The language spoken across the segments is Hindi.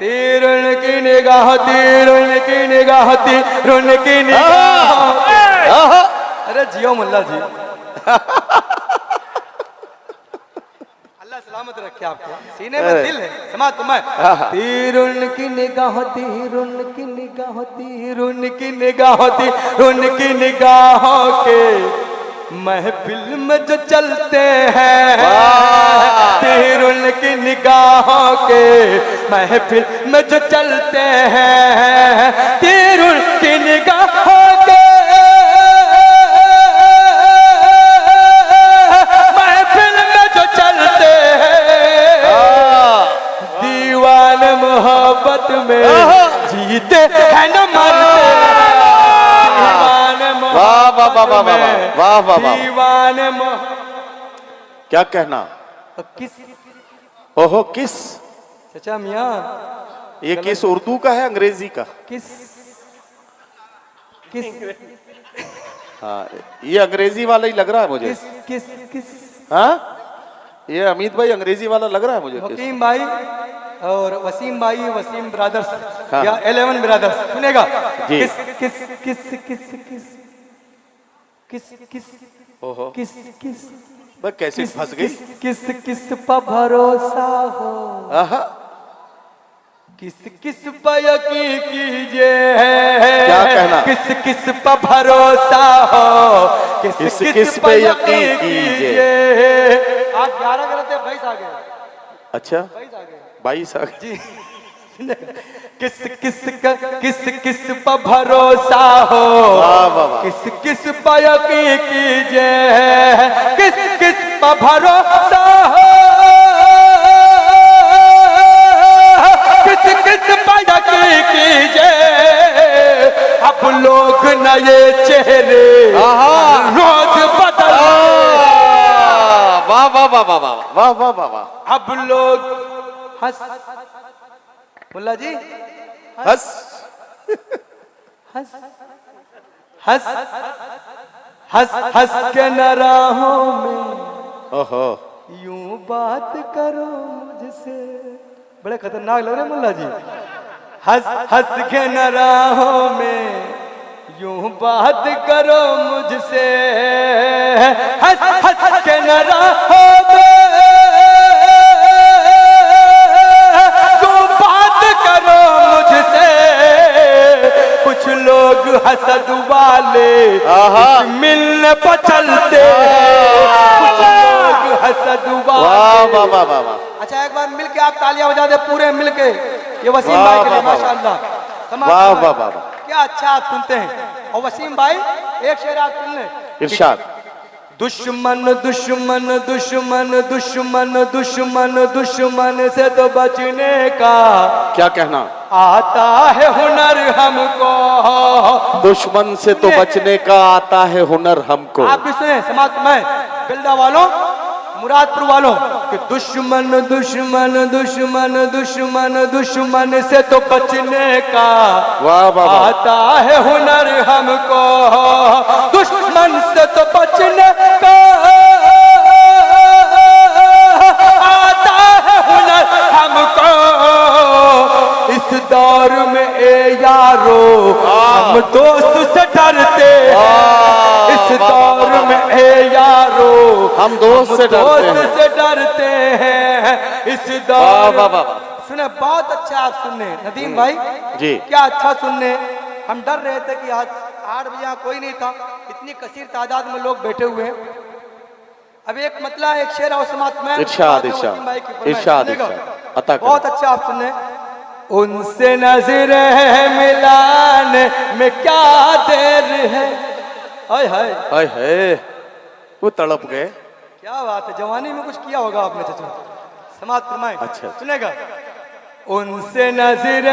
तीरुन की निगाह तीरुन की निगाह तीरुन की निगाह। अरे जियो मुल्ला जी। अल्लाह सलामत रखे आपको, सीने में दिल है, समाज तो मैं। तीरुन की निगाह तीरुन की निगाह तीरुन की निगाह तीरुन की निगाहों के महफिल में जो चलते हैं, तीरुन की निगाहों के महफिल में जो चलते हैं, तीरुन की निगाहों के महफिल में जो चलते हैं, दीवान मोहब्बत में जीते हैं न मरते। वाह वाह वाह वाह वाह वाह वाह। दीवाने क्या कहना? किस? ओहो किस? चाचा मियाँ ये किस उर्दू का है अंग्रेजी का? किस किस? हाँ ये अंग्रेजी वाला ही लग रहा है मुझे। किस किस किस? हाँ ये अमित भाई अंग्रेजी वाला लग रहा है मुझे। हकीम भाई और वसीम भाई, वसीम ब्रदर्स हाँ। या 11 ब्रदर्स सुनेगा। जी। किस किस किस किस किस किस किस? ओहो किस किस? बस कैसे फंस गई? किस किस पर भरोसा हो, आहा किस किस पर यकीन कीजिए। क्या कहना? किस किस पर भरोसा हो, किस किस पे यकीन कीजिए। आप 11 गलत है, 22 आ गए। अच्छा 22 आ गए 22 आ गए जी। किस किस किस पर भरोसा हो, वाह वाह वाह। किस किस पर यकीन कीजिए। किस किस पर भरोसा हो, किस किस पर यकीन कीजिए। अब लोग नए चेहरे रोज बदल। वाह वाह वाह वाह वाह वाह वाह वाह वाह। अब लोग हंस मुल्ला जी हंस हंस हंस हंस हंस के न राहों में ओहो यूं बात करो मुझसे। बड़े खतरनाक लग रहे मुल्ला जी। हंस हंस के न राहों में यूं बात करो मुझसे। हंस हंस के न राहों में यूं बात करो मुझसे। कुछ लोग हसद वाले मिलने पर चलते, कुछ लोग हसद वाह वाले। वाह वाह वाह वाह। अच्छा एक बार मिलके आप तालियां बजा दे पूरे मिलके। ये वसीम भाई के लिए माशाअल्लाह। वाह वाह वाह। क्या अच्छा आप सुनते हैं। और वसीम भाई एक शेर आप सुन ले। इरशाद। दुश्मन दुश्मन दुश्मन दुश्मन दुश्मन दुश्मन से तो बचने का क्या कहना? आता है हुनर हमको। दुश्मन से तो बचने का आता है हुनर हमको। आप भी सुने समाज में बिल्डा वालों, मुरादपुर वालों कि दुश्मन दुश्मन दुश्मन दुश्मन दुश्मन से तो बचने का वाह वाह वाह। आता है हुनर हमको। दुश्मन से तो बचने का आता है हुनर हमको। इस दौर में ए यारो हम दोस्त से डरते। इस दौर में ए यारो हम दोस्त से डरते हैं। इस वाह दौर वाह वाह। सुने बहुत अच्छा आप सुनने नदीम भाई जी। क्या अच्छा सुनने। हम डर रहे थे कि आज 8 बजे यहाँ कोई नहीं था, इतनी कसीर तादाद में लोग बैठे हुए हैं। अब एक मतलब एक शेर और समाप्त में इरशाद इरशाद इरशाद इरशाद अता करें। बहुत अच्छा आप सुनने। उनसे नजर मिलान में क्या देर है। हाय हाय हाय हाय वो तड़प गए। क्या बात है, जवानी में कुछ किया होगा आपने चाचा। समाज फरमाए। अच्छा। सुनेगा। उनसे नजर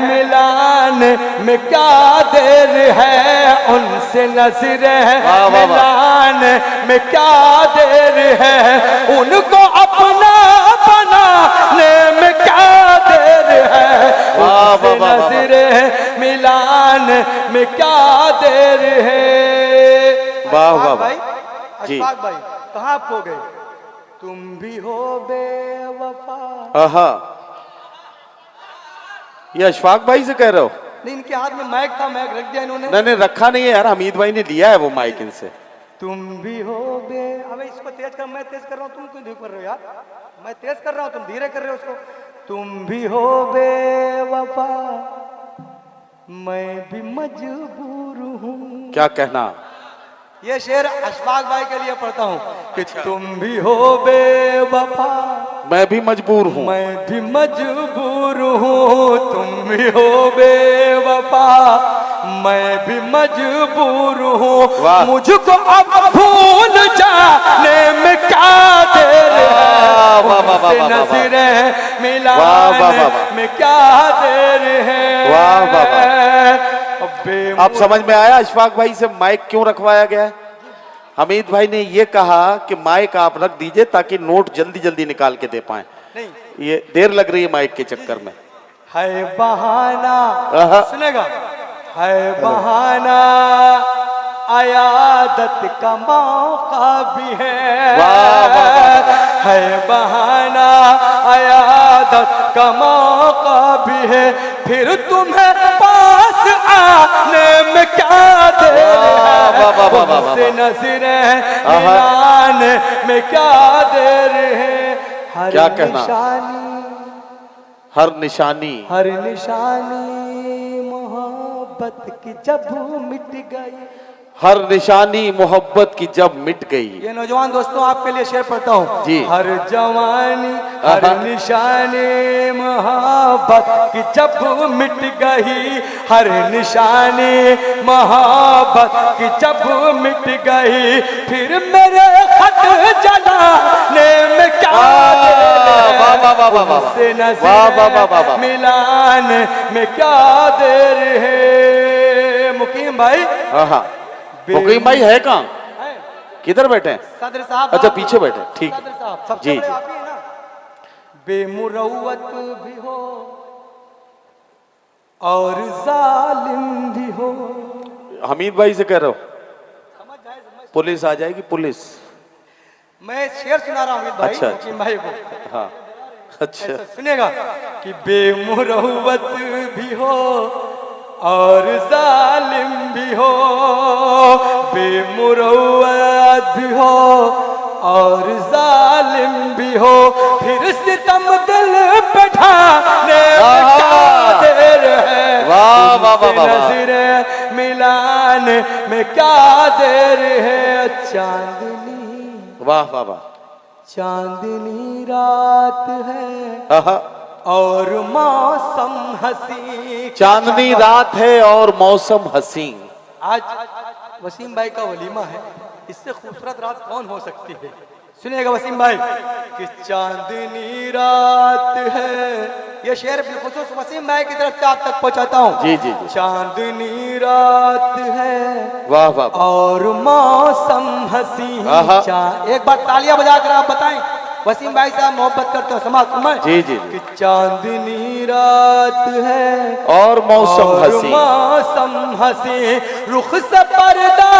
मिलान में क्या देर है। उनसे नजर मिलान में क्या देर है। उनको अपना बनाने में क्या देर है। उनसे नजर मिलान में क्या देर है। वाह वाह भाई जी। अशफाक भाई कहाँ आप खो गए? तुम भी हो बेवफा। आहा ये अशफाक भाई से कह रहे हो? नहीं, इनके हाथ में माइक था, माइक रख दिया इन्होंने। नहीं नहीं, रखा नहीं है यार, हमीद भाई ने लिया है वो माइक इनसे। तुम भी हो बे, अबे इसको तेज कर, मैं तेज कर रहा हूँ, तुम क्यों धीरे कर रहे हो यार? मैं तेज कर रहा हूँ, तुम धीरे कर रहे हो उसको। तुम भी हो बेवफा, मैं भी मजबूर हूँ। क्या कहना? ये शेर अशफाक भाई के लिए पढ़ता हूँ कि तुम भी हो बेवफा, मैं भी मजबूर हूँ। मैं भी मजबूर हूँ। तुम भी हो बेवफा, मैं भी मजबूर हूँ। वाह। मुझको अब भूल जाने में क्या देर है, वाह, वाह, वाह, तुमसे वाह, वाह, नजरें वाह, मिलाने वाह, वाह। में क्या देर है। वाह, वाह, वाह। बे- अब समझ में आया अशफाक भाई से माइक क्यों रखवाया गया है? हमीद भाई ने ये कहा कि माइक आप रख दीजिए ताकि नोट जल्दी जल्दी निकाल के दे पाए। नहीं, ये देर लग रही है माइक के चक्कर में। है बहाना, आहा। सुनेगा, है बहाना, अयादत का मौका भी है। वाह, वाह, वाह। है बहाना, अयादत का मौका भी है। फिर तुम्हें पास आने में क्या देर है, वाह, वाह, वाह, वाह, तुमसे वाह। नजरें आहा। मिलाने में क्या देर है। हर क्या कहना? निशानी, हर निशानी, हर निशानी मोहब्बत की जब मिट गई। हर निशानी मोहब्बत की जब मिट गई। ये नौजवान दोस्तों आपके लिए शेर पढ़ता हूँ जी। हर जवानी, हर आहा। निशानी मोहब्बत की जब मिट गई। हर निशानी मोहब्बत की जब मिट गई। फिर मेरे खत जलाने में क्या देर है, वाह, वाह, वाह, वाह, वाह। तुमसे वाह, वाह, वाह, वाह, वाह। मिलाने में क्या देर है। मुकीम भाई, हाँ, मुकीम भाई है कहाँ? किधर बैठे हैं? सदर साहब, अच्छा, पीछे बैठे, ठीक है। सदर साहब सबसे जी, बड़े जी। आप ही हैं ना। बेमुरवत भी हो और जालिम भी हो। हमीद भाई से कह रहे हो? समझ जाए, समझ। पुलिस आ जाएगी, पुलिस। मैं शेर सुना रहा हूँ अमित भाई, अच्छा, मुकीम भाई को। हाँ, अच्छा। ऐसा सुनेगा कि बेमुरवत भी हो और जालिम भी हो। बेमुरवत भी हो और जालिम भी हो। फिर सितम दिल पे ढाने में क्या देर है, वाह, वाह, वाह, वाह, वाह। नजरें मिलाने में क्या देर है। चांदनी, वाह, वाह, वाह। चांदनी रात है हाँ, और मौसम हसी। चांदनी रात है और मौसम हसीन। आज वसीम भाई का वलीमा है, इससे खूबसूरत रात कौन हो सकती है। सुनिएगा वसीम भाई कि चांदनी रात है। ये शेर बिलखुसूस वसीम भाई की तरफ से आप तक पहुंचाता हूँ। जी, जी, जी। चांदनी रात है वाह, वाह, वाह। और मौसम हसी। आहा। एक बार तालियां बजाकर आप बताएं, वसीम भाई साहब मोहब्बत करते हो समाज में। जी, जी, जी। कि चांदनी रात है और मौसम और हसीन। मौसम हसी। रुख से पर्दा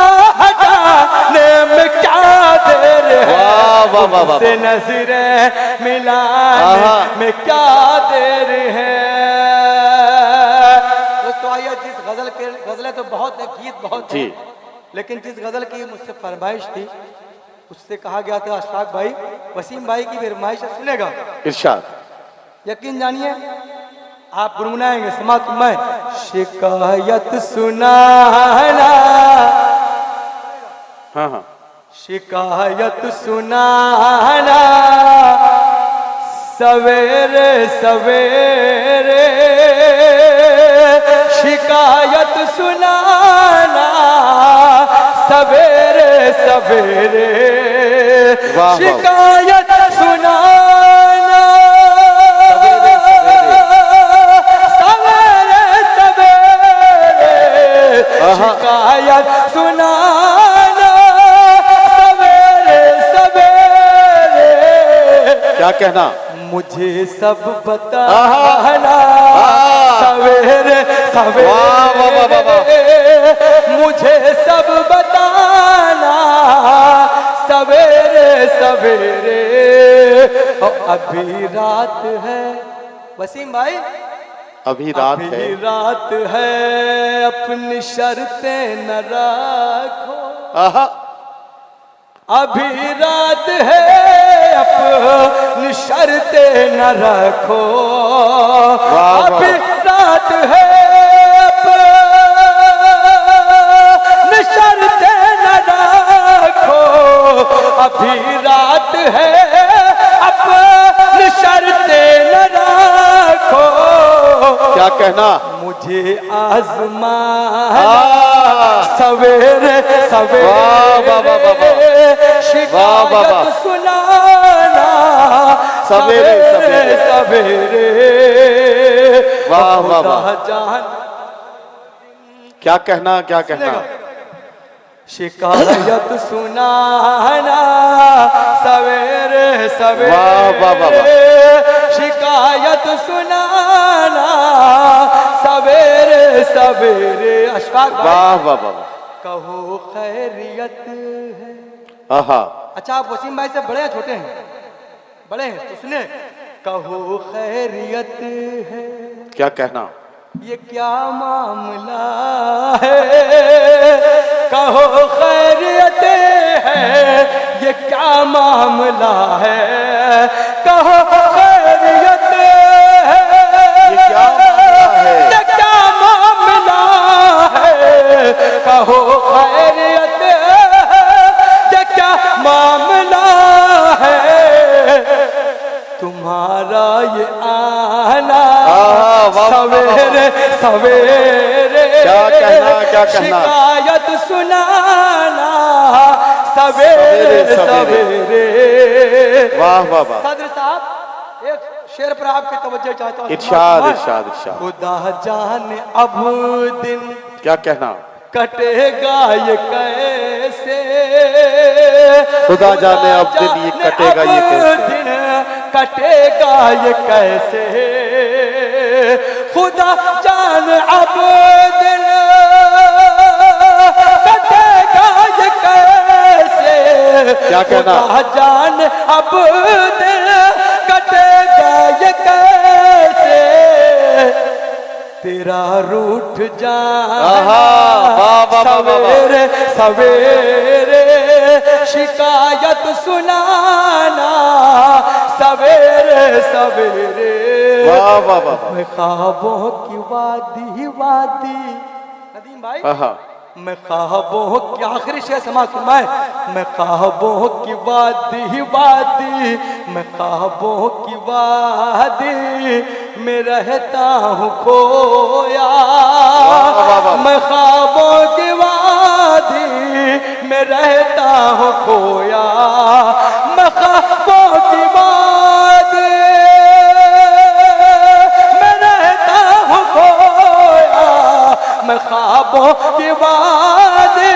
हटाने में क्या देर है, वाह, वाह, वाह, वाह, से वाह। नजरें मिलाने आहा। में क्या देर है। दोस्तों आइए, जिस गजल के गजलें तो बहुत है, गीत बहुत जी। है, लेकिन जिस गजल की मुझसे फरमाइश थी उससे कहा गया था अशफाक भाई, वसीम भाई की फरमाइश सुनेगा, इरशाद। यकीन जानिए आप गुनगुनाएंगे। समात में शिकायत सुनाना, हाँ, हाँ। शिकायत सुनाना, सवेरे सवेरे शिकायत सुनाना, सवेरे सवेरे वाह, वाह। शिकायत सुनाना, सवेरे सवेरे शिकायत सुनाना, सवेरे सवेरे। क्या कहना? मुझे सब बताना, सवेरे सवेरे। वाह, वाह, वाह, वाह, वाह। मुझे सब बताना, सवेरे सवेरे। और अभी रात है वसीम भाई, अभी रात है। अभी रात है अपनी शर्तें न रखो, आहा, अभी रात है अपनी शर्तें न रखो, वाह, अभी वाह। रात है अपनी शर्तें न रखो, अभी रात है अपनी शर्तें न रखो, क्या कहना? मुझे आजमाना हाँ। सवेरे सवेरे, वाह, वाह, वाह, वाह, वाह। वाह, वाह, वाह। शिकायत सुनाना सवेरे सवेरे। सवेरे, वाह, वाह, खुदा वाह। जान। क्या कहना, क्या कहना? शिकायत सुनाना सवेरे सवेरे, वाह, वाह, वाह, वाह। शिकायत सुनाना सवेरे सवेरे। अशफाक भाई, वाह वाह वाह वाह। कहो खैरियत है। आहा, अच्छा, आप वसीम भाई से बड़े हैं छोटे हैं? बड़े हैं तो सुने, कहो खैरियत है, क्या कहना? ये क्या मामला है, कहो खैरियत है, ये क्या मामला है, कहो खैरियत है, ये क्या मामला है? ये क्या मामला है, कहो खैरियत है, ये क्या मामला है, तुम्हारा ये आना वाह, वाह, सवेरे सवेरे, क्या कहना, क्या कहना? शिकायत सुनाना सवेरे सवेरे, सवेरे। वाह वाह वाह। सदर साहब, एक शेर पर आपकी तवज्जो चाहता हूँ। इरशाद इरशाद इरशाद। खुदा जाने अब दिन क्या कहना? कटेगा ये कैसे, खुदा जाने अब दिन ये कटेगा ये कैसे, दिन कटेगा ये कैसे, खुदा जाने अब दिन कटेगा ये कैसे, क्या कहना? खुदा जाने अब दिन कटेगा ये कैसे, तेरा रूठ जाना वाह, वाह, वाह, वाह, वाह। सवेरे सवेरे, शिकायत सुनाना सवेरे सवेरे। वाह वाह वाह वाह। मैं ख्वाबों की वादी वादी, नदीम भाई, आहा, मैं ख्वाबों की, आखिरी शेर समाज फरमाए, मैं ख्वाबों की वादी वादी, मैं ख्वाबों की वादी में रहता हूँ खोया, वाह, वाह। मैं ख्वाबों की वादी में रहता हूँ खोया, मैं ख्वाबों की वादी में रहता हूँ खोया, मैं ख्वाबों की वादी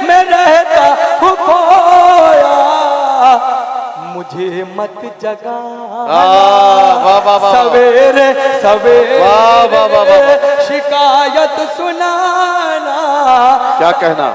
में रहता हूँ खोया, मुझे मत जगाना वाह, वाह, वाह, वाह। सवेरे सवेरे, वाह, वाह, वाह, वाह। शिकायत सुनाना। क्या कहना?